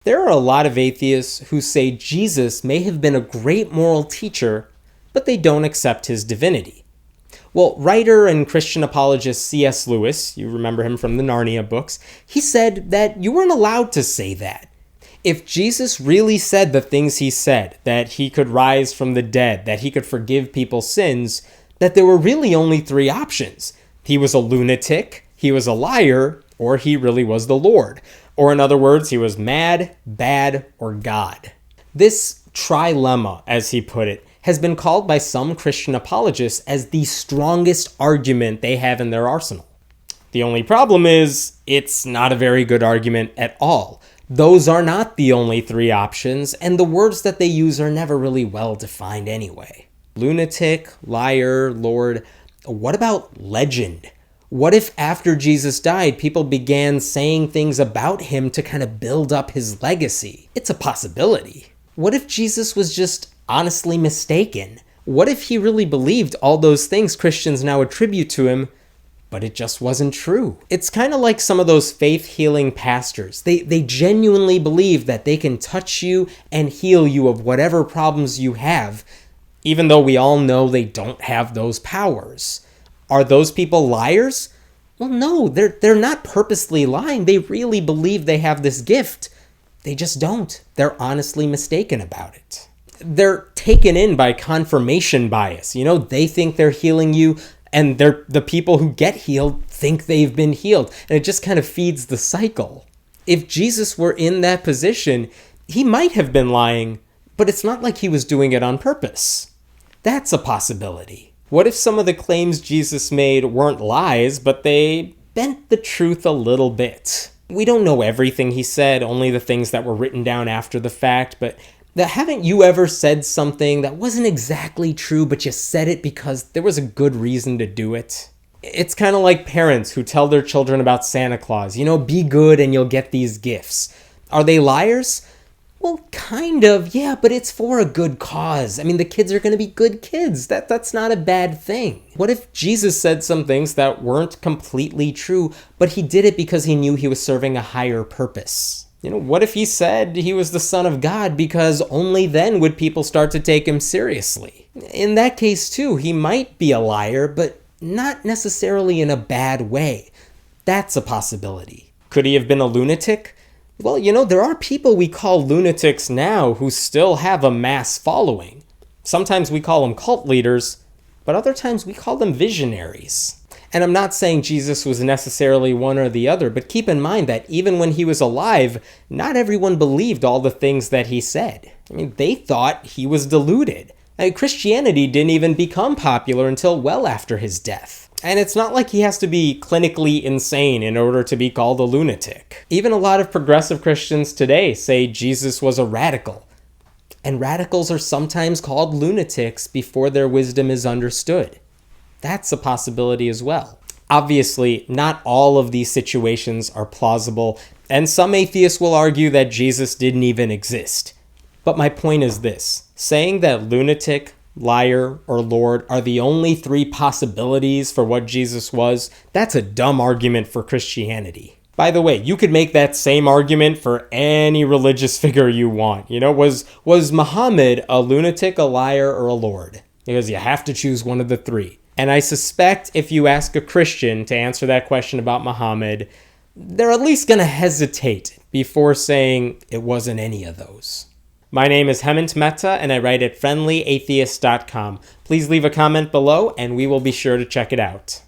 There are a lot of atheists who say Jesus may have been a great moral teacher, but they don't accept his divinity. Well, writer and Christian apologist C.S. Lewis, you remember him from the Narnia books, he said that you weren't allowed to say that. If Jesus really said the things he said, that he could rise from the dead, that he could forgive people's sins, that there were really only three options. He was a lunatic, he was a liar, or he really was the Lord. Or in other words, he was mad, bad, or God. This trilemma, as he put it, has been called by some Christian apologists as the strongest argument they have in their arsenal. The only problem is, it's not a very good argument at all. Those are not the only three options, and the words that they use are never really well defined anyway. Lunatic, liar, Lord. What about legend? What if after Jesus died, people began saying things about him to kind of build up his legacy? It's a possibility. What if Jesus was just honestly mistaken? What if he really believed all those things Christians now attribute to him, but it just wasn't true? It's kind of like some of those faith-healing pastors. They genuinely believe that they can touch you and heal you of whatever problems you have, even though we all know they don't have those powers. Are those people liars? Well, no, they're not purposely lying. They really believe they have this gift. They just don't. They're honestly mistaken about it. They're taken in by confirmation bias. They think they're healing you, and the people who get healed think they've been healed. And it just kind of feeds the cycle. If Jesus were in that position, he might have been lying, but it's not like he was doing it on purpose. That's a possibility. What if some of the claims Jesus made weren't lies, but they bent the truth a little bit? We don't know everything he said, only the things that were written down after the fact, but haven't you ever said something that wasn't exactly true, but you said it because there was a good reason to do it? It's kind of like parents who tell their children about Santa Claus, be good and you'll get these gifts. Are they liars? Well, kind of, yeah, but it's for a good cause. I mean, the kids are going to be good kids. That's not a bad thing. What if Jesus said some things that weren't completely true, but he did it because he knew he was serving a higher purpose? What if he said he was the Son of God because only then would people start to take him seriously? In that case, too, he might be a liar, but not necessarily in a bad way. That's a possibility. Could he have been a lunatic? Well, there are people we call lunatics now who still have a mass following. Sometimes we call them cult leaders, but other times we call them visionaries. And I'm not saying Jesus was necessarily one or the other, but keep in mind that even when he was alive, not everyone believed all the things that he said. I mean, they thought he was deluded. Christianity didn't even become popular until well after his death. And it's not like he has to be clinically insane in order to be called a lunatic. Even a lot of progressive Christians today say Jesus was a radical. And radicals are sometimes called lunatics before their wisdom is understood. That's a possibility as well. Obviously, not all of these situations are plausible, and some atheists will argue that Jesus didn't even exist. But my point is this: saying that lunatic, liar, or Lord are the only three possibilities for what Jesus was, that's a dumb argument for Christianity. By the way, you could make that same argument for any religious figure you want. Was Muhammad a lunatic, a liar, or a Lord? Because you have to choose one of the three. And I suspect if you ask a Christian to answer that question about Muhammad, they're at least going to hesitate before saying it wasn't any of those. My name is Hemant Mehta, and I write at friendlyatheist.com. Please leave a comment below, and we will be sure to check it out.